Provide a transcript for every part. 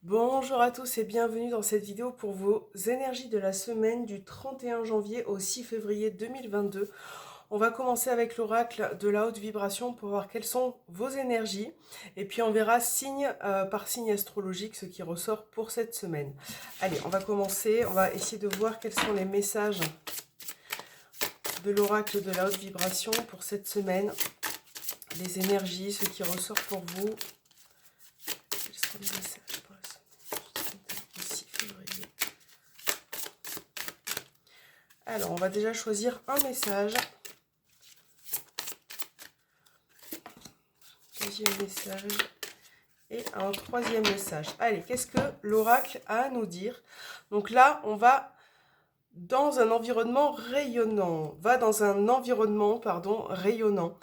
Bonjour à tous et bienvenue dans cette vidéo pour vos énergies de la semaine du 31 janvier au 6 février 2022. On va commencer avec l'oracle de la haute vibration pour voir quelles sont vos énergies et puis on verra signe par signe astrologique ce qui ressort pour cette semaine. Allez, on va commencer, on va essayer de voir quels sont les messages de l'oracle de la haute vibration pour cette semaine, les énergies, ce qui ressort pour vous. Quels sont les messages pour la semaine du 6 février? Alors, on va déjà choisir un message. Deuxième message. Et un troisième message. Allez, qu'est-ce que l'oracle a à nous dire? Donc là, on va dans un environnement rayonnant. Va dans un environnement, pardon, rayonnant.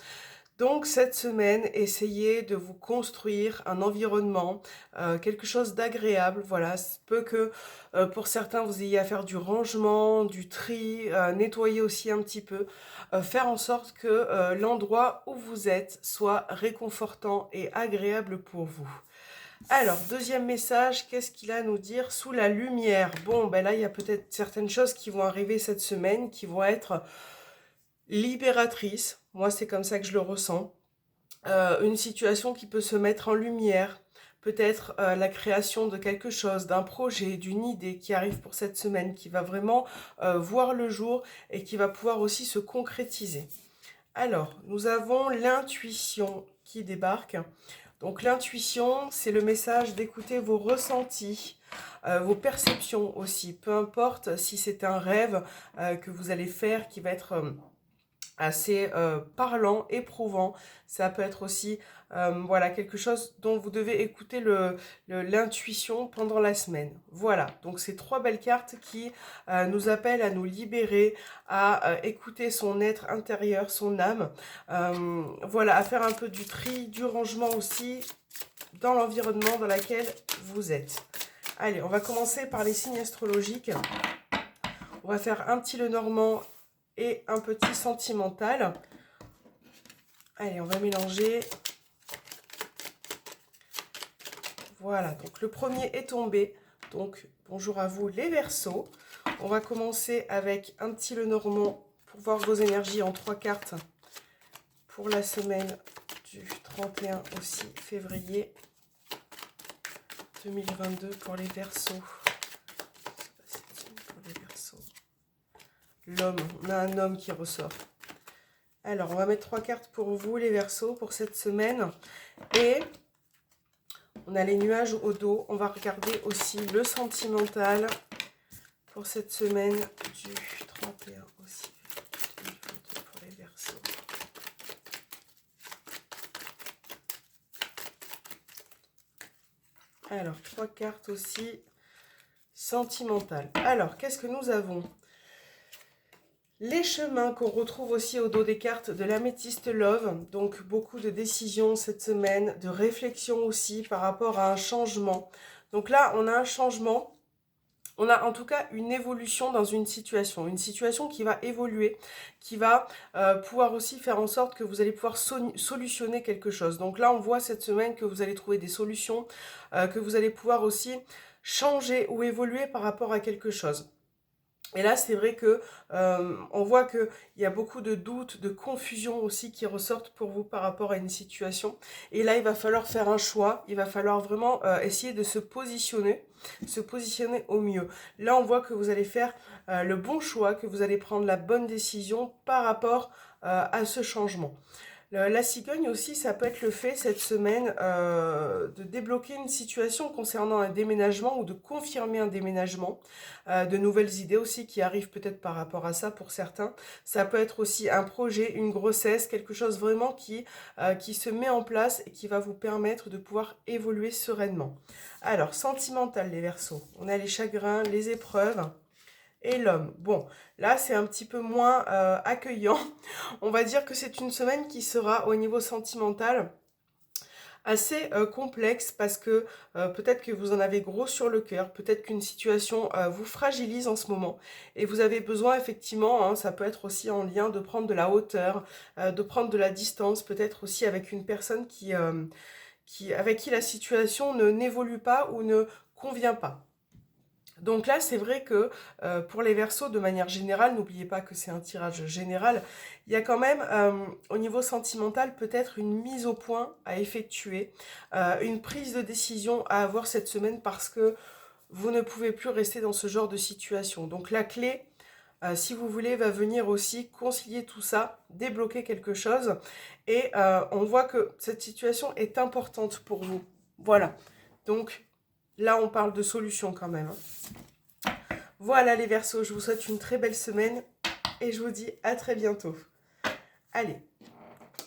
Donc cette semaine, essayez de vous construire un environnement, quelque chose d'agréable. Voilà, c'est peu que pour certains vous ayez à faire du rangement, du tri, nettoyer aussi un petit peu, faire en sorte que l'endroit où vous êtes soit réconfortant et agréable pour vous. Alors, deuxième message, qu'est-ce qu'il a à nous dire? Sous la lumière. Bon, ben là, il y a peut-être certaines choses qui vont arriver cette semaine qui vont être libératrices. Moi, c'est comme ça que je le ressens. Une situation qui peut se mettre en lumière, peut-être la création de quelque chose, d'un projet, d'une idée qui arrive pour cette semaine, qui va vraiment voir le jour et qui va pouvoir aussi se concrétiser. Alors, nous avons l'intuition qui débarque. Donc l'intuition, c'est le message d'écouter vos ressentis, vos perceptions aussi, peu importe si c'est un rêve que vous allez faire qui va être assez parlant, éprouvant. Ça peut être aussi voilà, quelque chose dont vous devez écouter l'intuition pendant la semaine. Voilà, donc ces trois belles cartes qui nous appellent à nous libérer, à écouter son être intérieur, son âme. Voilà, à faire un peu du tri, du rangement aussi dans l'environnement dans lequel vous êtes. Allez, on va commencer par les signes astrologiques. On va faire un petit Lenormand et un petit sentimental. Allez, on va mélanger. Voilà, donc le premier est tombé. Donc, bonjour à vous les Verseaux. On va commencer avec un petit Lenormand pour voir vos énergies en 3 cartes pour la semaine du 31 au 6 février 2022 pour les Verseaux. Pour les Verseaux. L'homme, on a un homme qui ressort. Alors, on va mettre 3 cartes pour vous les Verseaux pour cette semaine. Et on a les nuages au dos. On va regarder aussi le sentimental pour cette semaine du 31 au 6 2022 pour les Verseaux. Alors, 3 cartes aussi sentimentales. Alors, qu'est-ce que nous avons? Les chemins qu'on retrouve aussi au dos des cartes de l'améthyste Love, donc beaucoup de décisions cette semaine, de réflexion aussi par rapport à un changement. Donc là, on a un changement, on a en tout cas une évolution dans une situation qui va évoluer, qui va pouvoir aussi faire en sorte que vous allez pouvoir solutionner quelque chose. Donc là, on voit cette semaine que vous allez trouver des solutions, que vous allez pouvoir aussi changer ou évoluer par rapport à quelque chose. Et là, c'est vrai que on voit qu'il y a beaucoup de doutes, de confusion aussi qui ressortent pour vous par rapport à une situation. Et là, il va falloir faire un choix. Il va falloir vraiment essayer de se positionner au mieux. Là, on voit que vous allez faire le bon choix, que vous allez prendre la bonne décision par rapport à ce changement. La cigogne aussi, ça peut être le fait cette semaine de débloquer une situation concernant un déménagement ou de confirmer un déménagement, de nouvelles idées aussi qui arrivent peut-être par rapport à ça pour certains. Ça peut être aussi un projet, une grossesse, quelque chose vraiment qui se met en place et qui va vous permettre de pouvoir évoluer sereinement. Alors, sentimental les Verseaux, on a les chagrins, les épreuves. Et l'homme. Bon, là, c'est un petit peu moins accueillant. On va dire que c'est une semaine qui sera au niveau sentimental assez complexe parce que peut-être que vous en avez gros sur le cœur, peut-être qu'une situation vous fragilise en ce moment et vous avez besoin effectivement, hein, ça peut être aussi en lien de prendre de la hauteur, de prendre de la distance, peut-être aussi avec une personne avec qui la situation n'évolue pas ou ne convient pas. Donc là, c'est vrai que pour les Verseaux, de manière générale, n'oubliez pas que c'est un tirage général, il y a quand même, au niveau sentimental, peut-être une mise au point à effectuer, une prise de décision à avoir cette semaine parce que vous ne pouvez plus rester dans ce genre de situation. Donc la clé, si vous voulez, va venir aussi concilier tout ça, débloquer quelque chose. Et on voit que cette situation est importante pour vous. Voilà. Donc là, on parle de solution quand même. Voilà les Verseaux, je vous souhaite une très belle semaine et je vous dis à très bientôt. Allez,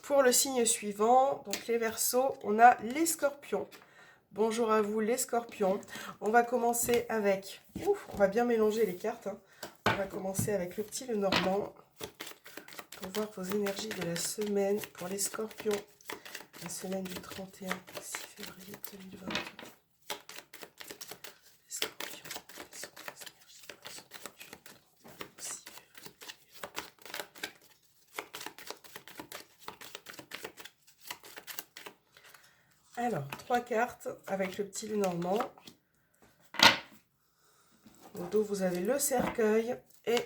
pour le signe suivant, donc les Verseaux, on a les Scorpions. Bonjour à vous les Scorpions. On va commencer avec... on va bien mélanger les cartes. On va commencer avec le petit Lenormand pour voir vos énergies de la semaine pour les Scorpions. La semaine du 31 au 6 février 2022. Les Scorpions, quelles sont les énergies pour la semaine du 31 au 6 février 2022. Alors, 3 cartes avec le petit Lenormand. Au dos, vous avez le cercueil et...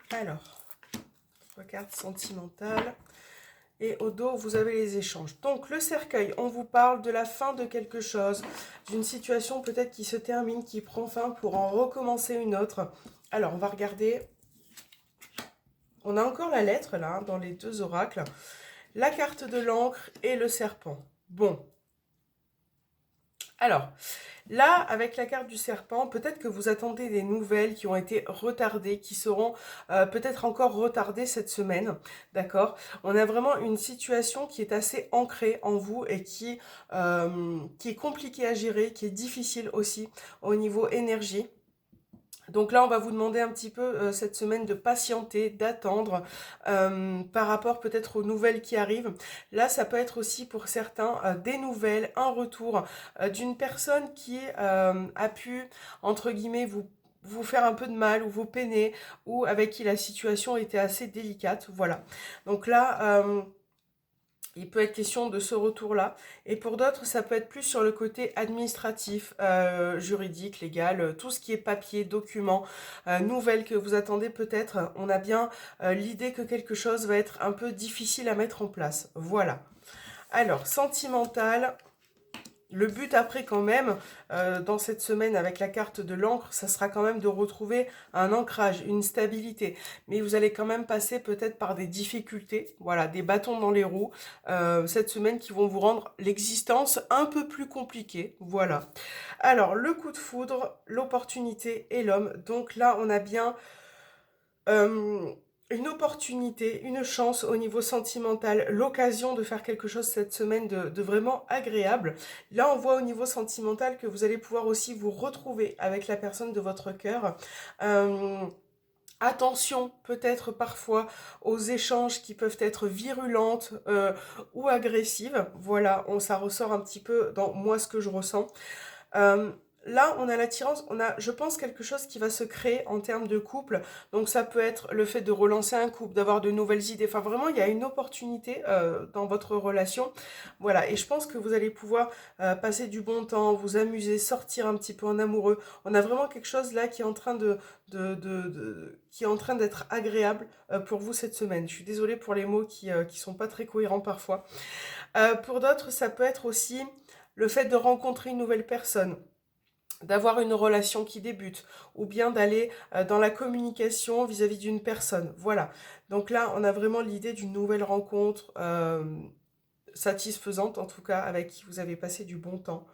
Alors, 3 cartes sentimentales. Et au dos, vous avez les échanges. Donc, le cercueil, on vous parle de la fin de quelque chose, d'une situation peut-être qui se termine, qui prend fin pour en recommencer une autre. Alors, on va regarder. On a encore la lettre, là, dans les deux oracles. La carte de l'encre et le serpent. Bon. Alors, là, avec la carte du serpent, peut-être que vous attendez des nouvelles qui ont été retardées, qui seront peut-être encore retardées cette semaine, d'accord? On a vraiment une situation qui est assez ancrée en vous et qui est compliquée à gérer, qui est difficile aussi au niveau énergie. Donc là, on va vous demander un petit peu cette semaine de patienter, d'attendre par rapport peut-être aux nouvelles qui arrivent. Là, ça peut être aussi pour certains des nouvelles, un retour d'une personne qui a pu, entre guillemets, vous faire un peu de mal ou vous peiner ou avec qui la situation était assez délicate. Voilà. Donc là... il peut être question de ce retour-là. Et pour d'autres, ça peut être plus sur le côté administratif, juridique, légal, tout ce qui est papier, documents, nouvelles que vous attendez peut-être. On a bien l'idée que quelque chose va être un peu difficile à mettre en place. Voilà. Alors, sentimental... Le but après quand même, dans cette semaine avec la carte de l'encre, ça sera quand même de retrouver un ancrage, une stabilité. Mais vous allez quand même passer peut-être par des difficultés, voilà, des bâtons dans les roues, cette semaine qui vont vous rendre l'existence un peu plus compliquée, voilà. Alors, le coup de foudre, l'opportunité et l'homme. Donc là, on a bien... une opportunité, une chance au niveau sentimental, l'occasion de faire quelque chose cette semaine de vraiment agréable. Là, on voit au niveau sentimental que vous allez pouvoir aussi vous retrouver avec la personne de votre cœur. Attention peut-être parfois aux échanges qui peuvent être virulentes ou agressives. Voilà, ça ressort un petit peu dans moi ce que je ressens. Là, on a l'attirance, on a, je pense, quelque chose qui va se créer en termes de couple. Donc, ça peut être le fait de relancer un couple, d'avoir de nouvelles idées. Enfin, vraiment, il y a une opportunité dans votre relation. Voilà, et je pense que vous allez pouvoir passer du bon temps, vous amuser, sortir un petit peu en amoureux. On a vraiment quelque chose là qui est en train qui est en train d'être agréable pour vous cette semaine. Je suis désolée pour les mots qui sont pas très cohérents parfois. Pour d'autres, ça peut être aussi le fait de rencontrer une nouvelle personne, d'avoir une relation qui débute, ou bien d'aller dans la communication vis-à-vis d'une personne. Voilà. Donc là, on a vraiment l'idée d'une nouvelle rencontre satisfaisante, en tout cas, avec qui vous avez passé du bon temps.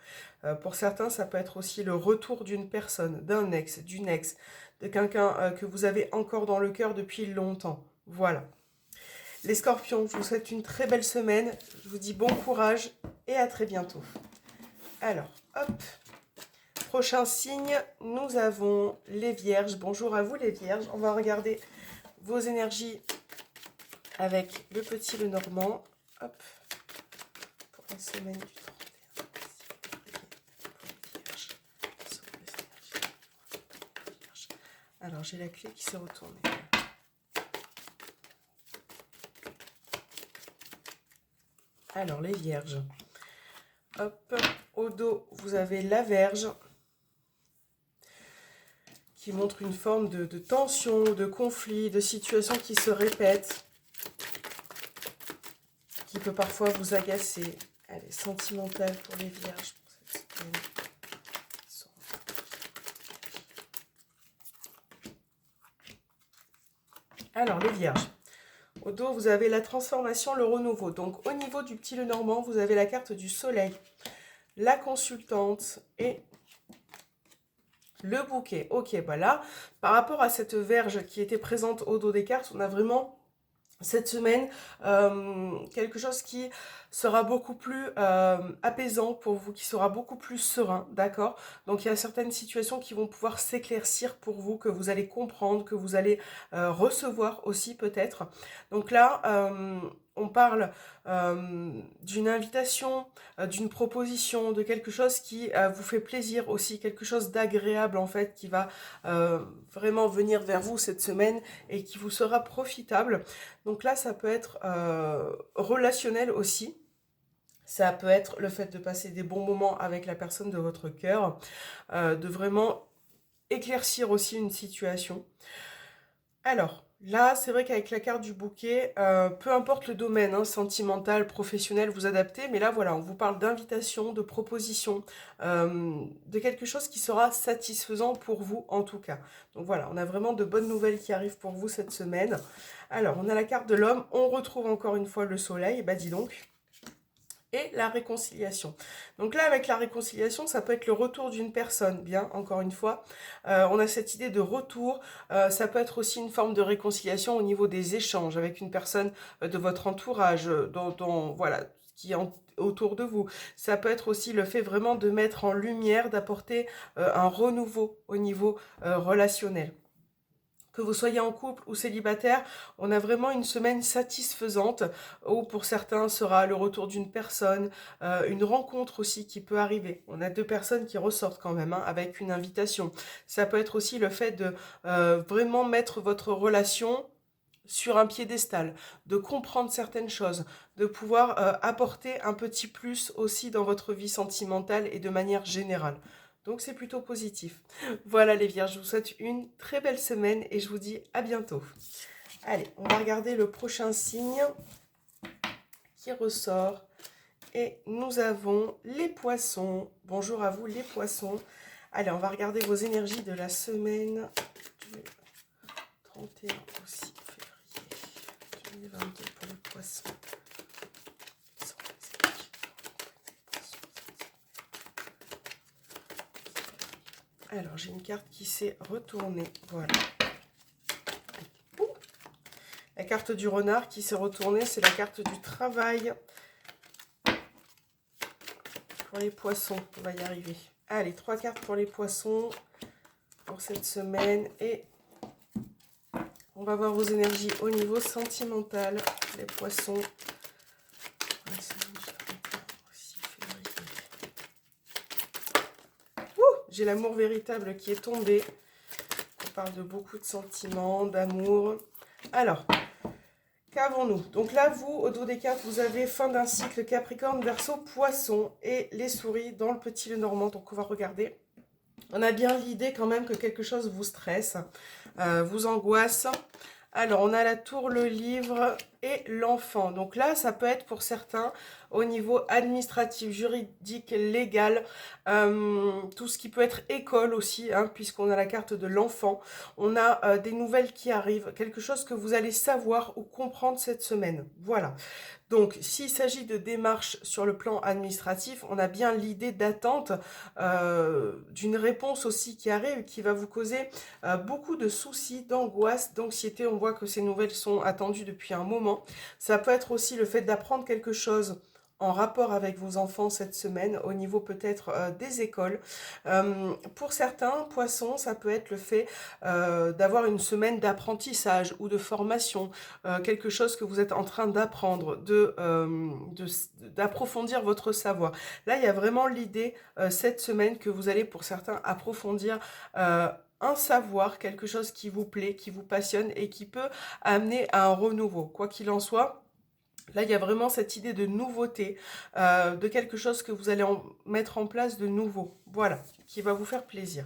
Pour certains, ça peut être aussi le retour d'une personne, d'un ex, d'une ex, de quelqu'un que vous avez encore dans le cœur depuis longtemps. Voilà. Les Scorpions, je vous souhaite une très belle semaine. Je vous dis bon courage et à très bientôt. Alors, hop. Prochain signe, nous avons les Vierges. Bonjour à vous les Vierges. On va regarder vos énergies avec le petit Lenormand. Hop. Pour la semaine du 31 février pour les Vierges. Alors, j'ai la clé qui s'est retournée. Alors, les vierges. Hop, au dos, vous avez la Vierge qui montre une forme de tension, de conflit, de situation qui se répète, qui peut parfois vous agacer. Elle est sentimentale pour les vierges pour cette semaine. Alors, les vierges. Au dos, vous avez la transformation, le renouveau. Donc, au niveau du petit Lenormand, vous avez la carte du soleil, la consultante et le bouquet. Ok, voilà. Par rapport à cette verge qui était présente au dos des cartes, on a vraiment cette semaine quelque chose qui sera beaucoup plus apaisant pour vous, qui sera beaucoup plus serein, d'accord? Donc il y a certaines situations qui vont pouvoir s'éclaircir pour vous, que vous allez comprendre, que vous allez recevoir aussi peut-être. Donc là, on parle d'une invitation, d'une proposition, de quelque chose qui vous fait plaisir aussi, quelque chose d'agréable en fait, qui va vraiment venir vers vous cette semaine et qui vous sera profitable. Donc là, ça peut être relationnel aussi. Ça peut être le fait de passer des bons moments avec la personne de votre cœur, de vraiment éclaircir aussi une situation. Alors, là, c'est vrai qu'avec la carte du bouquet, peu importe le domaine, hein, sentimental, professionnel, vous adaptez, mais là, voilà, on vous parle d'invitation, de proposition, de quelque chose qui sera satisfaisant pour vous, en tout cas. Donc voilà, on a vraiment de bonnes nouvelles qui arrivent pour vous cette semaine. Alors, on a la carte de l'homme, on retrouve encore une fois le soleil, bah dis donc. Et la réconciliation. Donc là, avec la réconciliation, ça peut être le retour d'une personne, bien, encore une fois. On a cette idée de retour. Ça peut être aussi une forme de réconciliation au niveau des échanges avec une personne de votre entourage, voilà, qui est autour de vous. Ça peut être aussi le fait vraiment de mettre en lumière, d'apporter un renouveau au niveau relationnel. Que vous soyez en couple ou célibataire, on a vraiment une semaine satisfaisante où pour certains sera le retour d'une personne, une rencontre aussi qui peut arriver. On a deux personnes qui ressortent quand même avec une invitation. Ça peut être aussi le fait de vraiment mettre votre relation sur un piédestal, de comprendre certaines choses, de pouvoir apporter un petit plus aussi dans votre vie sentimentale et de manière générale. Donc c'est plutôt positif. Voilà les vierges, je vous souhaite une très belle semaine et je vous dis à bientôt. Allez, on va regarder le prochain signe qui ressort. Et nous avons les poissons. Bonjour à vous les poissons. Allez, on va regarder vos énergies de la semaine du 31 au 6 février 2022 pour les poissons. Alors, j'ai une carte qui s'est retournée. Voilà. La carte du renard qui s'est retournée, c'est la carte du travail. Pour les poissons, on va y arriver. Allez, 3 cartes pour les poissons pour cette semaine. Et on va voir vos énergies au niveau sentimental. Les poissons. J'ai l'amour véritable qui est tombé. On parle de beaucoup de sentiments, d'amour. Alors, qu'avons-nous? Donc là, vous, au dos des cartes, vous avez fin d'un cycle Capricorne, Verseau, Poisson et les souris dans le petit Lenormand. Donc on va regarder. On a bien l'idée quand même que quelque chose vous stresse, vous angoisse. Alors, on a la tour, le livre et l'enfant. Donc là, ça peut être pour certains au niveau administratif, juridique, légal, tout ce qui peut être école aussi, hein, puisqu'on a la carte de l'enfant. On a des nouvelles qui arrivent, quelque chose que vous allez savoir ou comprendre cette semaine. Voilà. Donc, s'il s'agit de démarches sur le plan administratif, on a bien l'idée d'attente d'une réponse aussi qui arrive, qui va vous causer beaucoup de soucis, d'angoisse, d'anxiété. On voit que ces nouvelles sont attendues depuis un moment. Ça peut être aussi le fait d'apprendre quelque chose en rapport avec vos enfants cette semaine, au niveau peut-être des écoles. Pour certains poissons, ça peut être le fait d'avoir une semaine d'apprentissage ou de formation, quelque chose que vous êtes en train d'apprendre, d'approfondir votre savoir. Là, il y a vraiment l'idée cette semaine que vous allez pour certains approfondir un savoir, quelque chose qui vous plaît, qui vous passionne et qui peut amener à un renouveau. Quoi qu'il en soit, là, il y a vraiment cette idée de nouveauté, de quelque chose que vous allez mettre en place de nouveau. Voilà, qui va vous faire plaisir.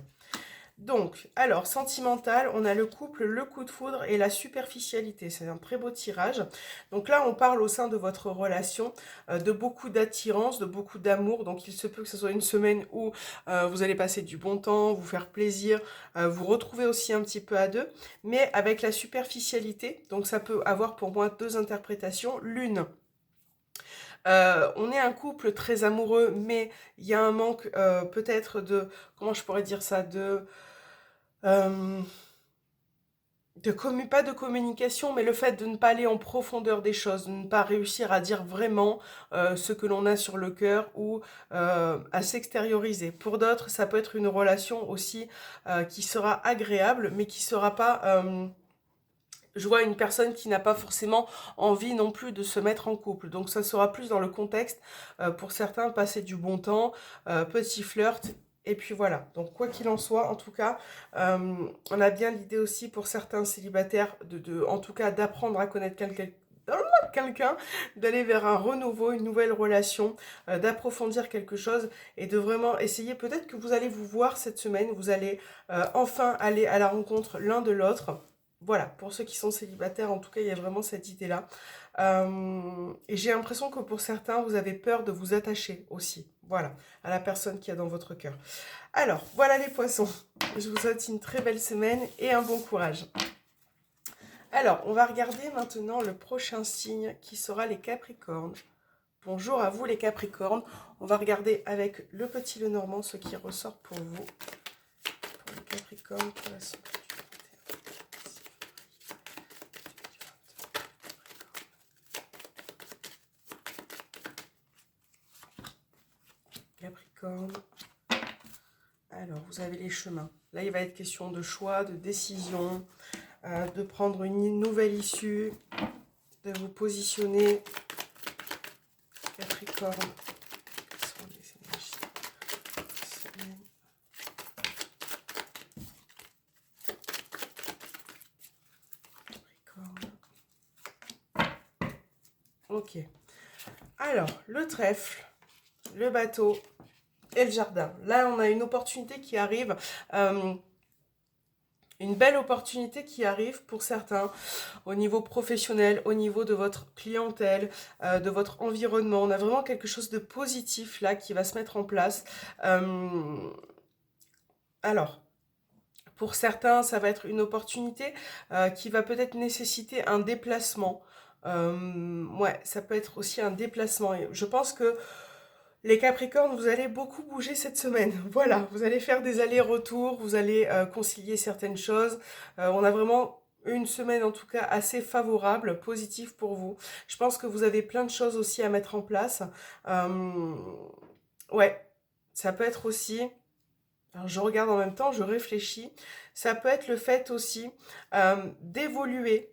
Donc, alors, sentimental, on a le couple, le coup de foudre et la superficialité. C'est un très beau tirage. Donc là, on parle au sein de votre relation de beaucoup d'attirance, de beaucoup d'amour. Donc, il se peut que ce soit une semaine où vous allez passer du bon temps, vous faire plaisir, vous retrouver aussi un petit peu à deux. Mais avec la superficialité, donc ça peut avoir pour moi deux interprétations. L'une, on est un couple très amoureux, mais il y a un manque peut-être de, comment je pourrais dire ça, euh, pas de communication, mais le fait de ne pas aller en profondeur des choses, de ne pas réussir à dire vraiment ce que l'on a sur le cœur ou à s'extérioriser. Pour d'autres, ça peut être une relation aussi qui sera agréable, mais qui sera pas... je vois une personne qui n'a pas forcément envie non plus de se mettre en couple. Donc ça sera plus dans le contexte, pour certains, passer du bon temps, petit flirt, et puis voilà. Donc quoi qu'il en soit, en tout cas, on a bien l'idée aussi pour certains célibataires, en tout cas d'apprendre à connaître quelqu'un, d'aller vers un renouveau, une nouvelle relation, d'approfondir quelque chose et de vraiment essayer, peut-être que vous allez vous voir cette semaine, vous allez enfin aller à la rencontre l'un de l'autre. Voilà, pour ceux qui sont célibataires, en tout cas, il y a vraiment cette idée-là. Et j'ai l'impression que pour certains, vous avez peur de vous attacher aussi, voilà, à la personne qui est dans votre cœur. Alors, voilà les poissons. Je vous souhaite une très belle semaine et un bon courage. Alors, on va regarder maintenant le prochain signe qui sera les Capricornes. Bonjour à vous les Capricornes. On va regarder avec le petit Lenormand ce qui ressort pour vous. Pour les Capricornes, pour la semaine. Capricorne. Alors, vous avez les chemins. Là, il va être question de choix, de décision, de prendre une nouvelle issue, de vous positionner. Capricorne. Quelles sont les énergies de cette semaine? Capricorne. Ok. Alors, le trèfle, le bateau et le jardin. Là, on a une opportunité qui arrive, une belle opportunité qui arrive pour certains au niveau professionnel, au niveau de votre clientèle, de votre environnement. On a vraiment quelque chose de positif là qui va se mettre en place. Alors, pour certains, ça va être une opportunité qui va peut-être nécessiter un déplacement. Ouais, ça peut être aussi un déplacement. Et je pense que les Capricornes, vous allez beaucoup bouger cette semaine. Voilà, vous allez faire des allers-retours, vous allez concilier certaines choses. On a vraiment une semaine en tout cas assez favorable, positive pour vous. Je pense que vous avez plein de choses aussi à mettre en place. Ouais, ça peut être aussi... Alors je regarde en même temps, je réfléchis. Ça peut être le fait aussi d'évoluer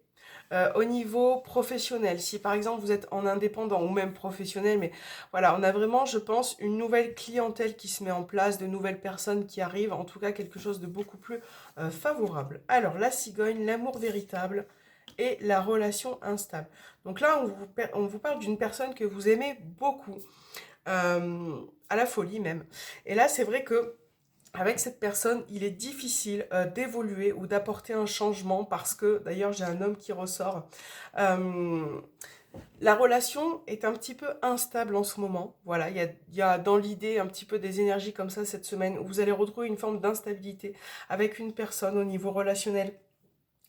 au niveau professionnel. Si par exemple vous êtes en indépendant ou même professionnel, mais voilà, on a vraiment, je pense, une nouvelle clientèle qui se met en place, de nouvelles personnes qui arrivent, en tout cas quelque chose de beaucoup plus favorable. Alors la cigogne, l'amour véritable et la relation instable. Donc là, on vous parle d'une personne que vous aimez beaucoup, à la folie même. Et là, c'est vrai que avec cette personne, il est difficile d'évoluer ou d'apporter un changement parce que, d'ailleurs, j'ai un homme qui ressort. Euh, la relation est un petit peu instable en ce moment. Voilà, il y a dans l'idée un petit peu des énergies comme ça cette semaine où vous allez retrouver une forme d'instabilité avec une personne au niveau relationnel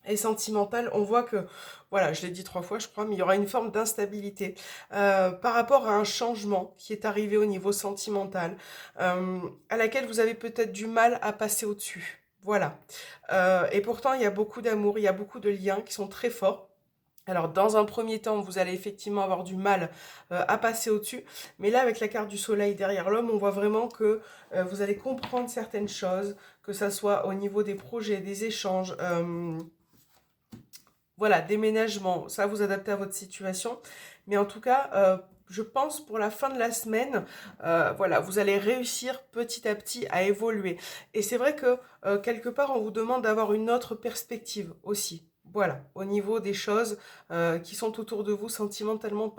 et sentimentale. On voit que, voilà, je l'ai dit 3 fois, je crois, mais il y aura une forme d'instabilité par rapport à un changement qui est arrivé au niveau sentimental, à laquelle vous avez peut-être du mal à passer au-dessus. Voilà. Et pourtant, il y a beaucoup d'amour, il y a beaucoup de liens qui sont très forts. Alors, dans un premier temps, vous allez effectivement avoir du mal à passer au-dessus. Mais là, avec la carte du soleil derrière l'homme, on voit vraiment que vous allez comprendre certaines choses, que ça soit au niveau des projets, des échanges, voilà, déménagement, ça vous adaptez à votre situation. Mais en tout cas, je pense pour la fin de la semaine, voilà, vous allez réussir petit à petit à évoluer. Et c'est vrai que quelque part, on vous demande d'avoir une autre perspective aussi. Voilà, au niveau des choses qui sont autour de vous sentimentalement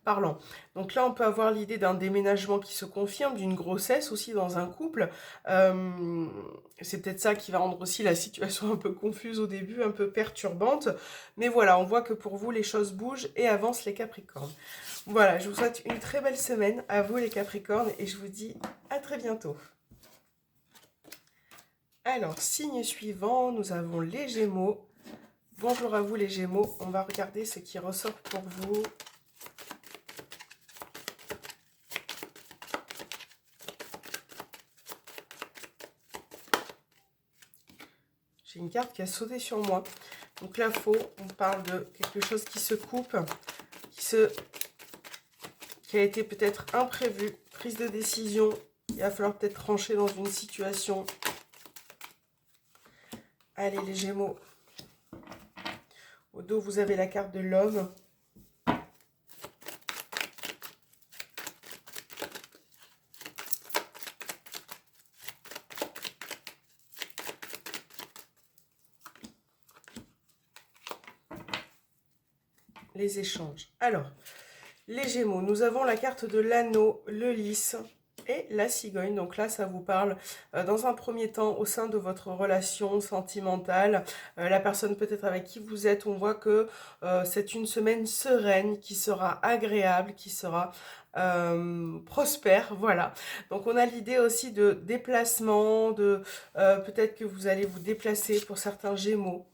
parlant. Donc là, on peut avoir l'idée d'un déménagement qui se confirme, d'une grossesse aussi dans un couple. Euh, c'est peut-être ça qui va rendre aussi la situation un peu confuse au début, un peu perturbante. Mais voilà, on voit que pour vous, les choses bougent et avancent les Capricornes. Voilà, je vous souhaite une très belle semaine à vous les Capricornes et je vous dis à très bientôt. Alors, signe suivant, nous avons les Gémeaux. Bonjour à vous les Gémeaux, on va regarder ce qui ressort pour vous. J'ai une carte qui a sauté sur moi. Donc là, on parle de quelque chose qui se coupe, qui a été peut-être imprévu, prise de décision. Il va falloir peut-être trancher dans une situation. Allez les Gémeaux. Au dos, vous avez la carte de l'homme. Les échanges. Alors, les Gémeaux, nous avons la carte de l'anneau, le lys et la cigogne. Donc là, ça vous parle dans un premier temps au sein de votre relation sentimentale. La personne peut-être avec qui vous êtes, on voit que c'est une semaine sereine, qui sera agréable, qui sera prospère, voilà. Donc on a l'idée aussi de déplacement, de peut-être que vous allez vous déplacer pour certains Gémeaux.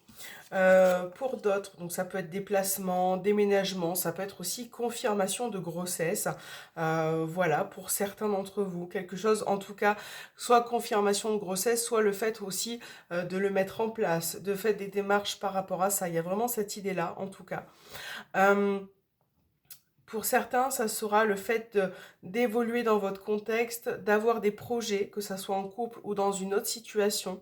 Pour d'autres, donc ça peut être déplacement, déménagement, ça peut être aussi confirmation de grossesse. Voilà, pour certains d'entre vous, quelque chose en tout cas, soit confirmation de grossesse, soit le fait aussi de le mettre en place, de faire des démarches par rapport à ça. Il y a vraiment cette idée-là, en tout cas. Pour certains, ça sera le fait d'évoluer dans votre contexte, d'avoir des projets, que ça soit en couple ou dans une autre situation.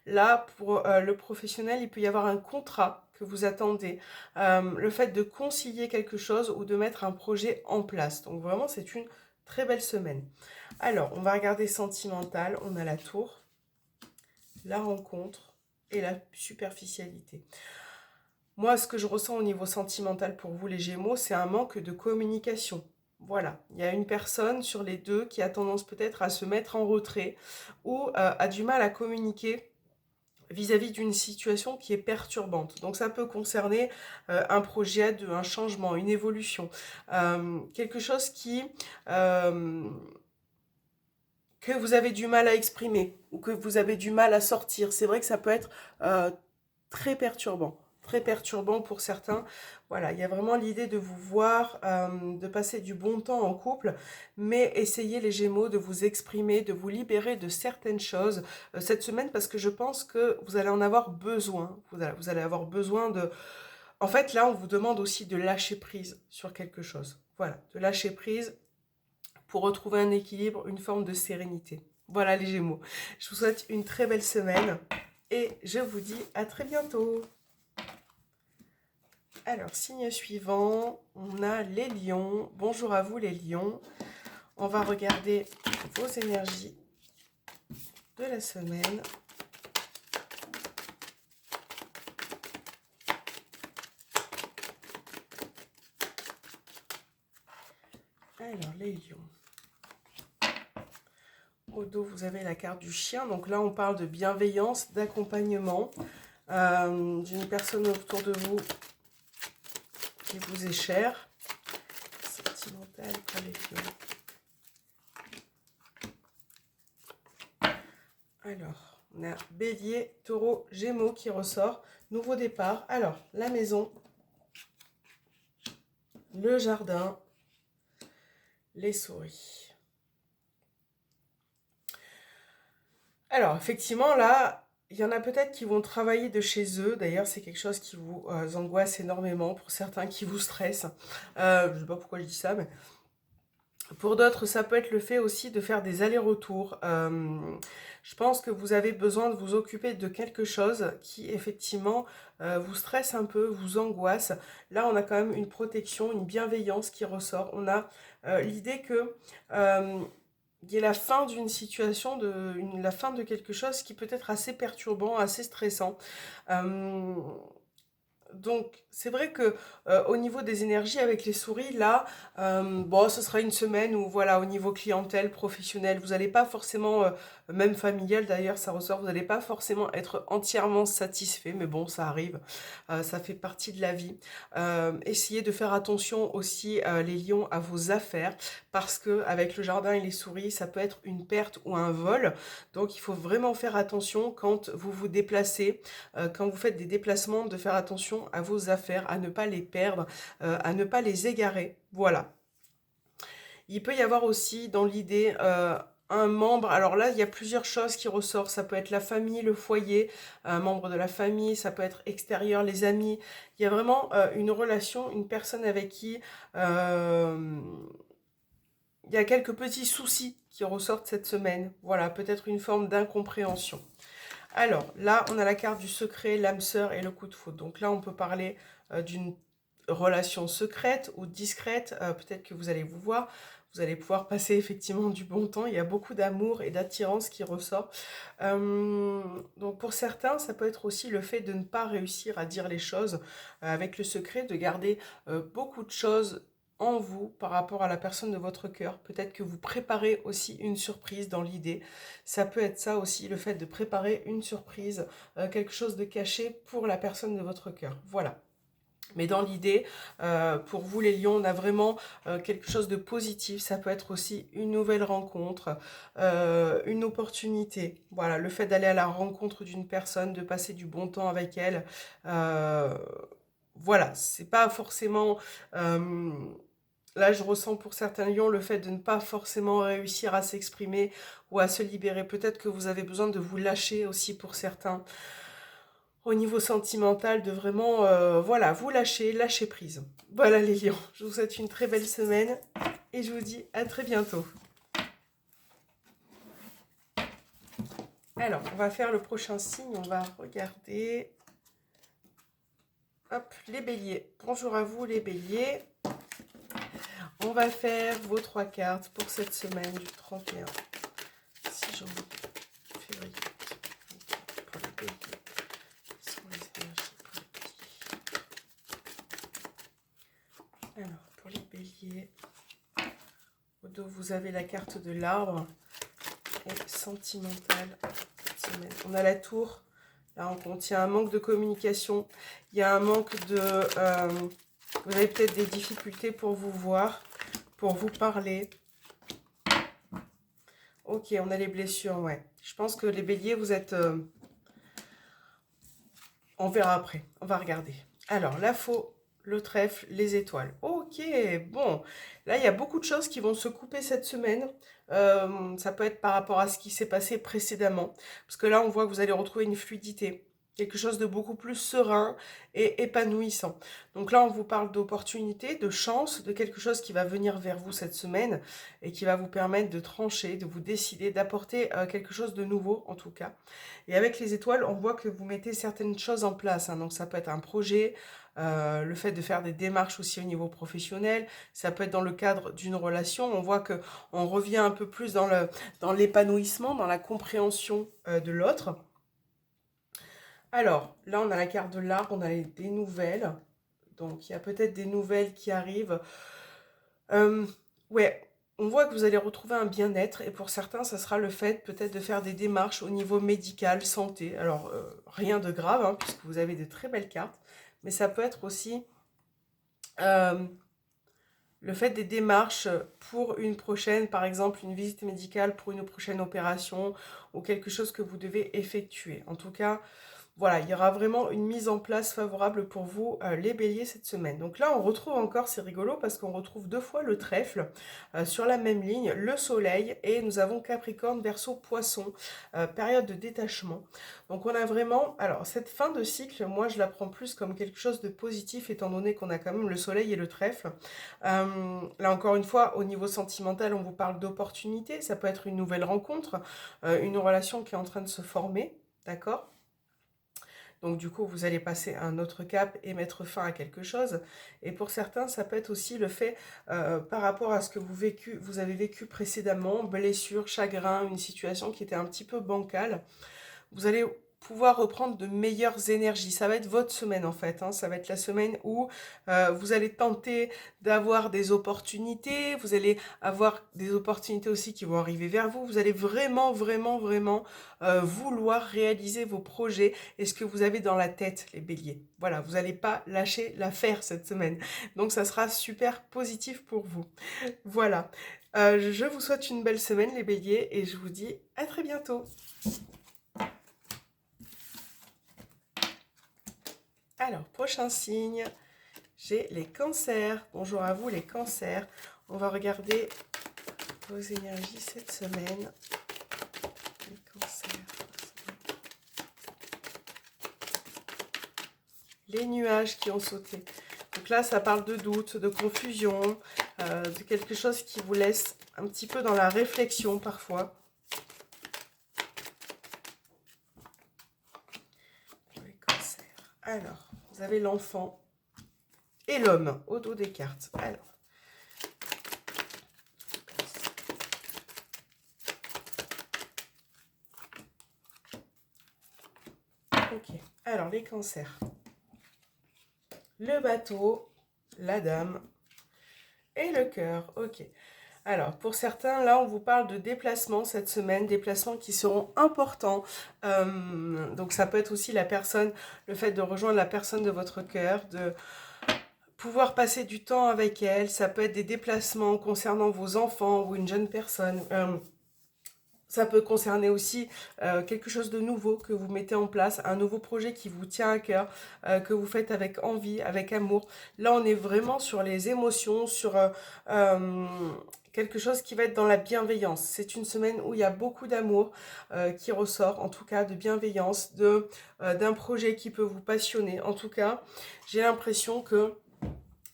Là, pour le professionnel, il peut y avoir un contrat que vous attendez, le fait de concilier quelque chose ou de mettre un projet en place. Donc vraiment, c'est une très belle semaine. Alors, on va regarder sentimental. On a la tour, la rencontre et la superficialité. Moi, ce que je ressens au niveau sentimental pour vous, les Gémeaux, c'est un manque de communication. Voilà, il y a une personne sur les deux qui a tendance peut-être à se mettre en retrait ou a du mal à communiquer vis-à-vis d'une situation qui est perturbante. Donc ça peut concerner un projet, un changement, une évolution, quelque chose que vous avez du mal à exprimer ou que vous avez du mal à sortir. C'est vrai que ça peut être très perturbant. Très perturbant pour certains. Voilà, il y a vraiment l'idée de vous voir, de passer du bon temps en couple, mais essayez les Gémeaux de vous exprimer, de vous libérer de certaines choses cette semaine parce que je pense que vous allez en avoir besoin. Vous allez avoir besoin de... En fait, là, on vous demande aussi de lâcher prise sur quelque chose. Voilà, de lâcher prise pour retrouver un équilibre, une forme de sérénité. Voilà les Gémeaux. Je vous souhaite une très belle semaine et je vous dis à très bientôt. Alors, signe suivant, on a les lions. Bonjour à vous les lions. On va regarder vos énergies de la semaine. Alors, les lions. Au dos, vous avez la carte du chien. Donc là, on parle de bienveillance, d'accompagnement, d'une personne autour de vous qui vous est chère. Sentimental pour les lions. Alors, on a Bélier, Taureau, Gémeaux qui ressort. Nouveau départ. Alors, la maison, le jardin, les souris. Alors, effectivement, là, il y en a peut-être qui vont travailler de chez eux. D'ailleurs, c'est quelque chose qui vous angoisse énormément pour certains qui vous stressent. Je ne sais pas pourquoi je dis ça, mais Pour d'autres, ça peut être le fait aussi de faire des allers-retours. Je pense que vous avez besoin de vous occuper de quelque chose qui, effectivement, vous stresse un peu, vous angoisse. Là, on a quand même une protection, une bienveillance qui ressort. On a l'idée que il y a la fin d'une situation, la fin de quelque chose qui peut être assez perturbant, assez stressant. Euh, donc, c'est vrai que au niveau des énergies avec les souris, là, bon, ce sera une semaine où, voilà, au niveau clientèle, professionnel, vous n'allez pas forcément, même familial d'ailleurs, ça ressort, vous n'allez pas forcément être entièrement satisfait, mais bon, ça arrive, ça fait partie de la vie. Essayez de faire attention aussi, les lions, à vos affaires, parce que avec le jardin et les souris, ça peut être une perte ou un vol. Donc, il faut vraiment faire attention quand vous vous déplacez quand vous faites des déplacements, de faire attention à vos affaires, à ne pas les perdre, à ne pas les égarer. Voilà. Il peut y avoir aussi dans l'idée un membre, alors là il y a plusieurs choses qui ressortent, ça peut être la famille, le foyer, un membre de la famille, ça peut être extérieur, les amis. Il y a vraiment une relation, une personne avec qui euh, il y a quelques petits soucis qui ressortent cette semaine. Voilà, peut-être une forme d'incompréhension. Alors, là, on a la carte du secret, l'âme sœur et le coup de foudre. Donc là, on peut parler d'une relation secrète ou discrète. Peut-être que vous allez vous voir. Vous allez pouvoir passer effectivement du bon temps. Il y a beaucoup d'amour et d'attirance qui ressort. Donc pour certains, ça peut être aussi le fait de ne pas réussir à dire les choses avec le secret, de garder beaucoup de choses en vous par rapport à la personne de votre cœur. Peut-être que vous préparez aussi une surprise dans l'idée. Ça peut être ça aussi, le fait de préparer une surprise, quelque chose de caché pour la personne de votre cœur. Voilà. Mais dans l'idée, pour vous les lions, on a vraiment quelque chose de positif. Ça peut être aussi une nouvelle rencontre, une opportunité. Voilà, le fait d'aller à la rencontre d'une personne, de passer du bon temps avec elle. euh, voilà, c'est pas forcément... là, je ressens pour certains lions le fait de ne pas forcément réussir à s'exprimer ou à se libérer. Peut-être que vous avez besoin de vous lâcher aussi pour certains au niveau sentimental, de vraiment, voilà, vous lâcher, lâcher prise. Voilà les lions, je vous souhaite une très belle semaine et je vous dis à très bientôt. Alors, on va faire le prochain signe, on va regarder. Hop, les béliers. Bonjour à vous les béliers. On va faire vos 3 cartes pour cette semaine du 31 6 janvier, février. Pour les béliers. Quelles sont les énergies pour les béliers? Alors, pour les béliers, au dos, vous avez la carte de l'arbre et sentimentale cette semaine. On a la tour. Là, on contient un manque de communication. Il y a un manque de... vous avez peut-être des difficultés pour vous voir, pour vous parler. Ok, on a les blessures, ouais. Je pense que les béliers, vous êtes... on verra après, on va regarder. Alors, la faux, le trèfle, les étoiles. Ok, bon. Là, il y a beaucoup de choses qui vont se couper cette semaine. Ça peut être par rapport à ce qui s'est passé précédemment. Parce que là, on voit que vous allez retrouver une fluidité. Quelque chose de beaucoup plus serein et épanouissant. Donc là, on vous parle d'opportunité, de chance, de quelque chose qui va venir vers vous cette semaine et qui va vous permettre de trancher, de vous décider, d'apporter quelque chose de nouveau en tout cas. Et avec les étoiles, on voit que vous mettez certaines choses en place, hein. Donc ça peut être un projet, le fait de faire des démarches aussi au niveau professionnel, ça peut être dans le cadre d'une relation. On voit que on revient un peu plus dans l'épanouissement, dans la compréhension de l'autre. Alors, là, on a la carte de l'arbre, on a des nouvelles. Donc, il y a peut-être des nouvelles qui arrivent. Ouais, on voit que vous allez retrouver un bien-être. Et pour certains, ça sera le fait peut-être de faire des démarches au niveau médical, santé. Alors, rien de grave, hein, puisque vous avez de très belles cartes. Mais ça peut être aussi euh, le fait des démarches pour une prochaine, par exemple, une visite médicale pour une prochaine opération ou quelque chose que vous devez effectuer. En tout cas... Voilà, il y aura vraiment une mise en place favorable pour vous, les béliers, cette semaine. Donc là, on retrouve encore, c'est rigolo, parce qu'on retrouve 2 fois le trèfle sur la même ligne, le soleil, et nous avons Capricorne, Verseau, Poisson, période de détachement. Donc on a vraiment, alors cette fin de cycle, moi je la prends plus comme quelque chose de positif, étant donné qu'on a quand même le soleil et le trèfle. Là encore une fois, au niveau sentimental, on vous parle d'opportunité, ça peut être une nouvelle rencontre, une relation qui est en train de se former, d'accord? Donc du coup, vous allez passer à un autre cap et mettre fin à quelque chose. Et pour certains, ça peut être aussi le fait, par rapport à ce que vous avez vécu précédemment, blessure, chagrin, une situation qui était un petit peu bancale, vous allez pouvoir reprendre de meilleures énergies. Ça va être votre semaine en fait, hein. Ça va être la semaine où vous allez tenter d'avoir des opportunités. Vous allez avoir des opportunités aussi qui vont arriver vers vous. Vous allez vraiment, vraiment, vraiment vouloir réaliser vos projets et ce que vous avez dans la tête, les béliers. Voilà, vous n'allez pas lâcher l'affaire cette semaine. Donc ça sera super positif pour vous. Voilà. Je vous souhaite une belle semaine, les béliers, et je vous dis à très bientôt. Alors, prochain signe, j'ai les cancers. Bonjour à vous les cancers. On va regarder vos énergies cette semaine. Les cancers. Les nuages qui ont sauté. Donc là, ça parle de doute, de confusion, de quelque chose qui vous laisse un petit peu dans la réflexion parfois. Les cancers. Alors, vous avez l'enfant et l'homme au dos des cartes. Alors. Ok, alors les cancers. Le bateau, la dame et le cœur. Ok. Alors, pour certains, là, on vous parle de déplacements cette semaine, déplacements qui seront importants. Donc, ça peut être aussi la personne, le fait de rejoindre la personne de votre cœur, de pouvoir passer du temps avec elle. Ça peut être des déplacements concernant vos enfants ou une jeune personne. Ça peut concerner aussi quelque chose de nouveau que vous mettez en place, un nouveau projet qui vous tient à cœur, que vous faites avec envie, avec amour. Là, on est vraiment sur les émotions, sur quelque chose qui va être dans la bienveillance. C'est une semaine où il y a beaucoup d'amour qui ressort, en tout cas de bienveillance, d'un projet qui peut vous passionner. En tout cas, j'ai l'impression que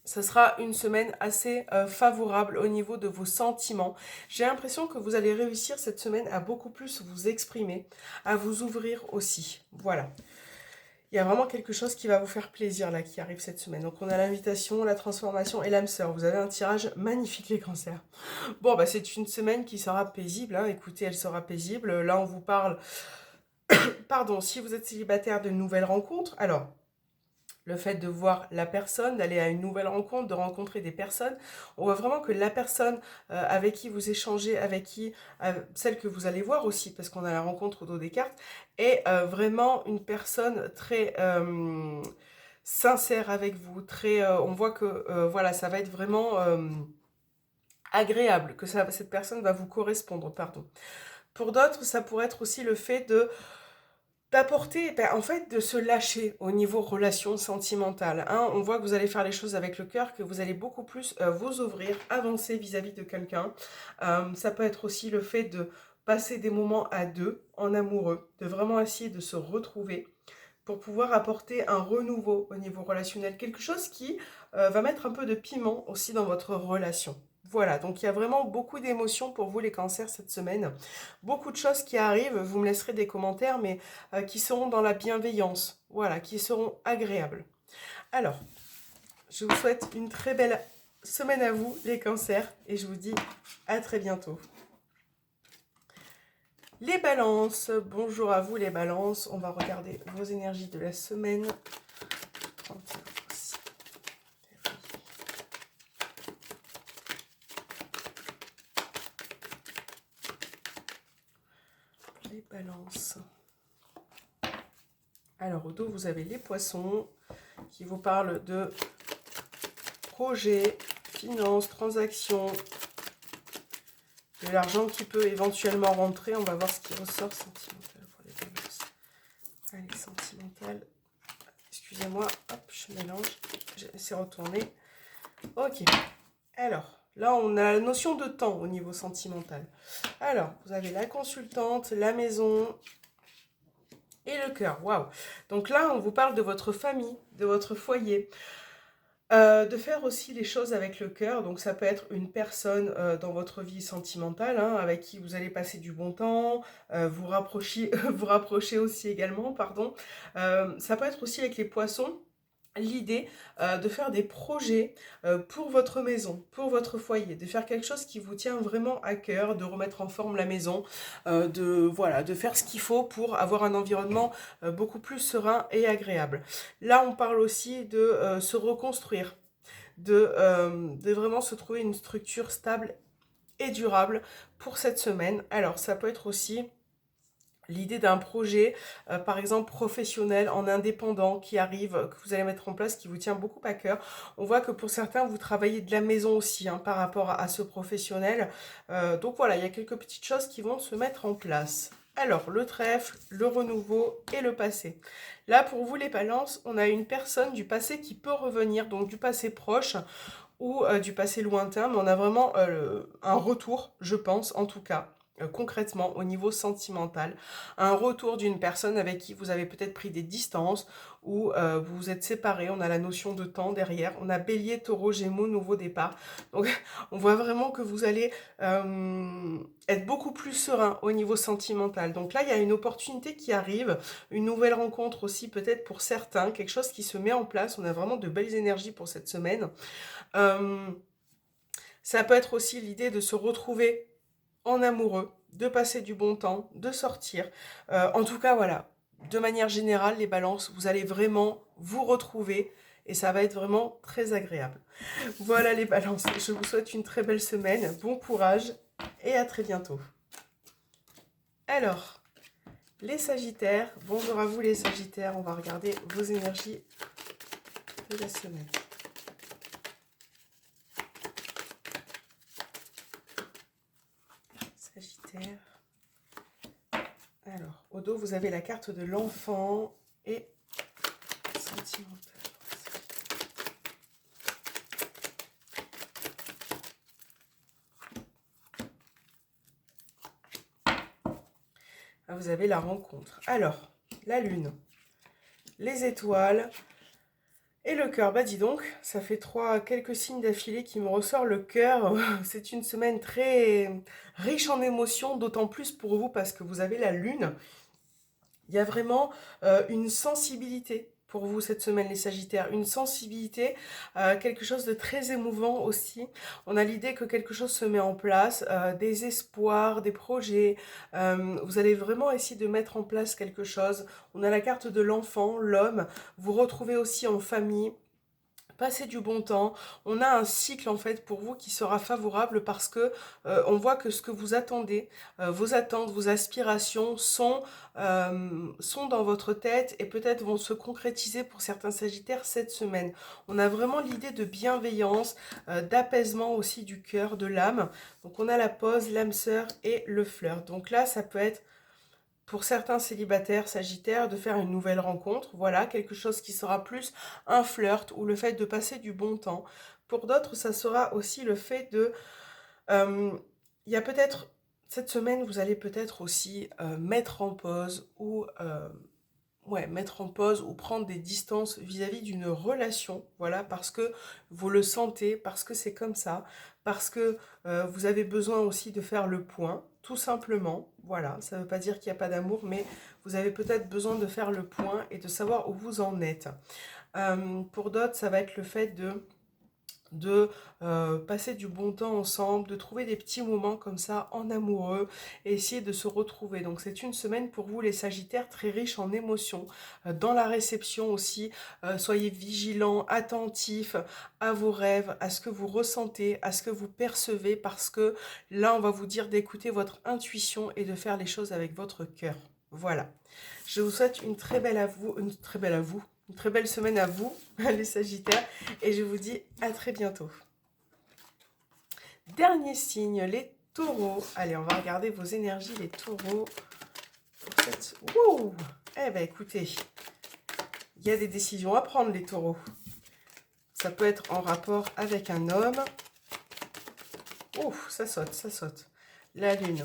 ça sera une semaine assez favorable au niveau de vos sentiments. J'ai l'impression que vous allez réussir cette semaine à beaucoup plus vous exprimer, à vous ouvrir aussi. Voilà. Il y a vraiment quelque chose qui va vous faire plaisir là, qui arrive cette semaine. Donc on a l'invitation, la transformation et l'âme sœur. Vous avez un tirage magnifique les cancers. Bon, bah c'est une semaine qui sera paisible, hein. Écoutez, elle sera paisible. Là, on vous parle, pardon, si vous êtes célibataire, de nouvelles rencontres. Alors, le fait de voir la personne, d'aller à une nouvelle rencontre, de rencontrer des personnes. On voit vraiment que la personne avec qui vous échangez, avec qui, celle que vous allez voir aussi, parce qu'on a la rencontre au dos des cartes, est vraiment une personne très sincère avec vous. Très, on voit que voilà, ça va être vraiment agréable, que cette personne va vous correspondre, pardon. Pour d'autres, ça pourrait être aussi le fait d'apporter, en fait, de se lâcher au niveau relation sentimentale. Hein. On voit que vous allez faire les choses avec le cœur, que vous allez beaucoup plus vous ouvrir, avancer vis-à-vis de quelqu'un. Ça peut être aussi le fait de passer des moments à deux, en amoureux, de vraiment essayer de se retrouver pour pouvoir apporter un renouveau au niveau relationnel. Quelque chose qui va mettre un peu de piment aussi dans votre relation. Voilà, donc il y a vraiment beaucoup d'émotions pour vous les cancers cette semaine. Beaucoup de choses qui arrivent, vous me laisserez des commentaires, mais qui seront dans la bienveillance. Voilà, qui seront agréables. Alors, je vous souhaite une très belle semaine à vous les cancers et je vous dis à très bientôt. Les balances, bonjour à vous les balances. On va regarder vos énergies de la semaine. 31. Les balances. Alors au dos, vous avez les poissons qui vous parlent de projets, finances, transactions, de l'argent qui peut éventuellement rentrer. On va voir ce qui ressort sentimental pour les balances. Allez, sentimental. sentimental. Excusez-moi, hop, je mélange. C'est retourné. Ok. Alors, là, on a la notion de temps au niveau sentimental. Alors, vous avez la consultante, la maison et le cœur. Waouh! Donc là, on vous parle de votre famille, de votre foyer. De faire aussi les choses avec le cœur, donc ça peut être une personne dans votre vie sentimentale, hein, avec qui vous allez passer du bon temps, vous rapprocher, vous rapprocher aussi également, pardon. Ça peut être aussi avec les poissons, l'idée de faire des projets pour votre maison, pour votre foyer, de faire quelque chose qui vous tient vraiment à cœur, de remettre en forme la maison, voilà, de faire ce qu'il faut pour avoir un environnement beaucoup plus serein et agréable. Là, on parle aussi de se reconstruire, de vraiment se trouver une structure stable et durable pour cette semaine. Alors, ça peut être aussi l'idée d'un projet, par exemple professionnel, en indépendant, qui arrive, que vous allez mettre en place, qui vous tient beaucoup à cœur. On voit que pour certains, vous travaillez de la maison aussi, hein, par rapport à ce professionnel. Donc voilà, il y a quelques petites choses qui vont se mettre en place. Alors, le trèfle, le renouveau et le passé. Là, pour vous les balances, on a une personne du passé qui peut revenir, donc du passé proche ou du passé lointain, mais on a vraiment un retour, je pense, en tout cas. Concrètement au niveau sentimental, un retour d'une personne avec qui vous avez peut-être pris des distances ou vous vous êtes séparés. On a la notion de temps derrière, on a Bélier, Taureau, Gémeaux, nouveau départ. Donc on voit vraiment que vous allez être beaucoup plus serein au niveau sentimental. Donc là il y a une opportunité qui arrive, une nouvelle rencontre aussi peut-être pour certains, quelque chose qui se met en place. On a vraiment de belles énergies pour cette semaine. Ça peut être aussi l'idée de se retrouver en amoureux, de passer du bon temps, de sortir. En tout cas, voilà, de manière générale, les balances, vous allez vraiment vous retrouver et ça va être vraiment très agréable. Voilà les balances, je vous souhaite une très belle semaine, bon courage et à très bientôt. Alors, les Sagittaires, bonjour à vous les Sagittaires, on va regarder vos énergies de la semaine. Sagittaire. Alors, au dos, vous avez la carte de l'enfant et sentimental. Vous avez la rencontre. Alors, la lune, les étoiles et le cœur. Bah dis donc, ça fait quelques signes d'affilée qui me ressort le cœur. C'est une semaine très riche en émotions, d'autant plus pour vous parce que vous avez la lune. Il y a vraiment une sensibilité pour vous cette semaine les Sagittaires, une sensibilité, quelque chose de très émouvant aussi. On a l'idée que quelque chose se met en place, des espoirs, des projets. Vous allez vraiment essayer de mettre en place quelque chose. On a la carte de l'enfant, l'homme. Vous retrouvez aussi en famille. Passez du bon temps, on a un cycle en fait pour vous qui sera favorable parce que on voit que ce que vous attendez, vos attentes, vos aspirations sont dans votre tête et peut-être vont se concrétiser pour certains Sagittaires cette semaine. On a vraiment l'idée de bienveillance, d'apaisement aussi du cœur, de l'âme. Donc on a la pause, l'âme sœur et le flirt. Donc là ça peut être pour certains célibataires sagittaires, de faire une nouvelle rencontre, voilà, quelque chose qui sera plus un flirt ou le fait de passer du bon temps. Pour d'autres, ça sera aussi le fait de... Il y a peut-être, cette semaine, vous allez peut-être aussi mettre en pause ou... mettre en pause ou prendre des distances vis-à-vis d'une relation, voilà, parce que vous le sentez, parce que c'est comme ça, parce que vous avez besoin aussi de faire le point, tout simplement, voilà, ça ne veut pas dire qu'il n'y a pas d'amour, mais vous avez peut-être besoin de faire le point et de savoir où vous en êtes. Pour d'autres, ça va être le fait de passer du bon temps ensemble, de trouver des petits moments comme ça en amoureux et essayer de se retrouver. Donc c'est une semaine pour vous les Sagittaires très riche en émotions, dans la réception aussi. Soyez vigilants, attentifs à vos rêves, à ce que vous ressentez, à ce que vous percevez parce que là on va vous dire d'écouter votre intuition et de faire les choses avec votre cœur. Voilà. Je vous souhaite une très belle semaine à vous, les Sagittaires, et je vous dis à très bientôt. Dernier signe, les Taureaux. Allez, on va regarder vos énergies, les Taureaux. Pour cette... Wouh! Eh bien, écoutez, il y a des décisions à prendre, les taureaux. Ça peut être en rapport avec un homme. Ouf, ça saute, ça saute. La lune.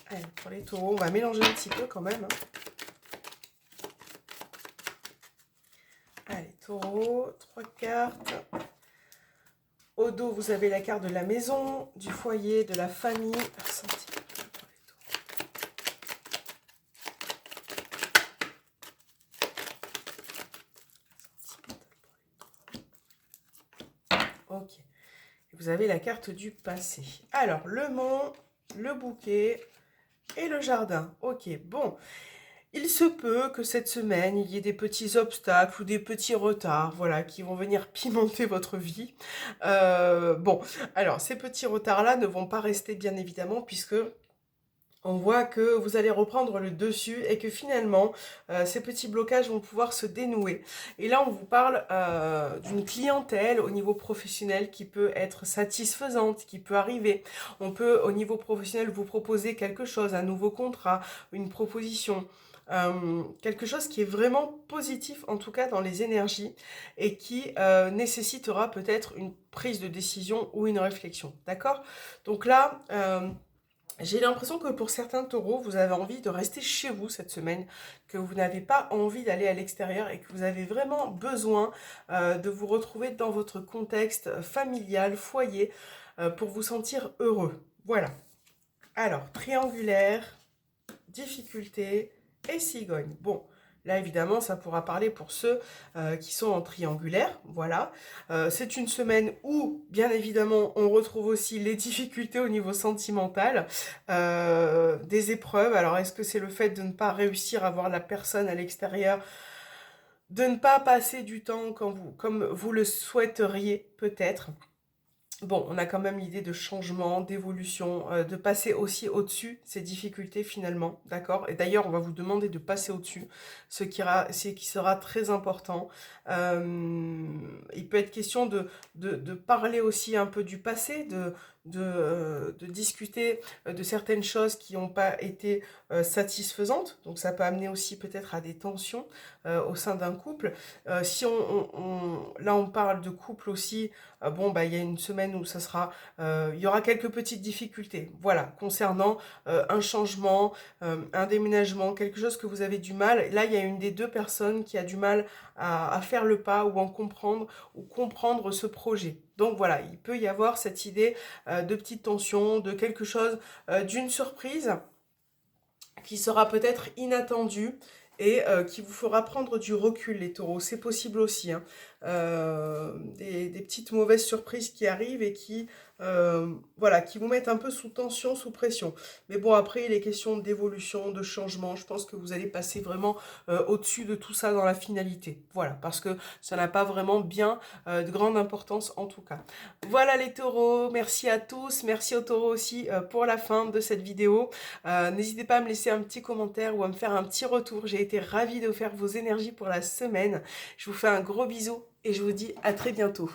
Allez, pour les taureaux, on va mélanger un petit peu quand même. Allez, taureau, 3 cartes. Au dos, vous avez la carte de la maison, du foyer, de la famille. Ok. Vous avez la carte du passé. Alors, le mont, le bouquet et le jardin. Ok, bon. Il se peut que cette semaine, il y ait des petits obstacles ou des petits retards, voilà, qui vont venir pimenter votre vie. Bon, alors, ces petits retards-là ne vont pas rester, bien évidemment, puisque on voit que vous allez reprendre le dessus et que finalement, ces petits blocages vont pouvoir se dénouer. Et là, on vous parle d'une clientèle au niveau professionnel qui peut être satisfaisante, qui peut arriver. On peut, au niveau professionnel, vous proposer quelque chose, un nouveau contrat, une proposition. Quelque chose qui est vraiment positif, en tout cas dans les énergies, et qui nécessitera peut-être une prise de décision ou une réflexion. D'accord? Donc là... j'ai l'impression que pour certains taureaux, vous avez envie de rester chez vous cette semaine, que vous n'avez pas envie d'aller à l'extérieur et que vous avez vraiment besoin de vous retrouver dans votre contexte familial, foyer, pour vous sentir heureux. Voilà. Alors, triangulaire, difficulté et cigogne. Bon, là évidemment, ça pourra parler pour ceux qui sont en triangulaire. Voilà. C'est une semaine où, bien évidemment, on retrouve aussi les difficultés au niveau sentimental, des épreuves. Alors, est-ce que c'est le fait de ne pas réussir à voir la personne à l'extérieur, de ne pas passer du temps comme vous le souhaiteriez peut-être? Bon, on a quand même l'idée de changement, d'évolution, de passer aussi au-dessus ces difficultés finalement, d'accord? Et d'ailleurs, on va vous demander de passer au-dessus, ce qui sera très important. Il peut être question de parler aussi un peu du passé, de discuter de certaines choses qui n'ont pas été satisfaisantes. Donc ça peut amener aussi peut-être à des tensions au sein d'un couple. Si là on parle de couple aussi, bon bah il y a une semaine où ça sera, il y aura quelques petites difficultés. Voilà, concernant un changement, un déménagement, quelque chose que vous avez du mal. Là il y a une des deux personnes qui a du mal à faire le pas ou comprendre ce projet. Donc voilà, il peut y avoir cette idée de petite tension, de quelque chose, d'une surprise qui sera peut-être inattendue et qui vous fera prendre du recul, les taureaux. C'est possible aussi, hein. Des petites mauvaises surprises qui arrivent et voilà, qui vous mettent un peu sous tension, sous pression. Mais bon, après, il est question d'évolution, de changement. Je pense que vous allez passer vraiment au-dessus de tout ça dans la finalité. Voilà, parce que ça n'a pas vraiment bien de grande importance en tout cas. Voilà les taureaux, merci à tous. Merci aux taureaux aussi pour la fin de cette vidéo. N'hésitez pas à me laisser un petit commentaire ou à me faire un petit retour. J'ai été ravie de vous faire vos énergies pour la semaine. Je vous fais un gros bisou et je vous dis à très bientôt.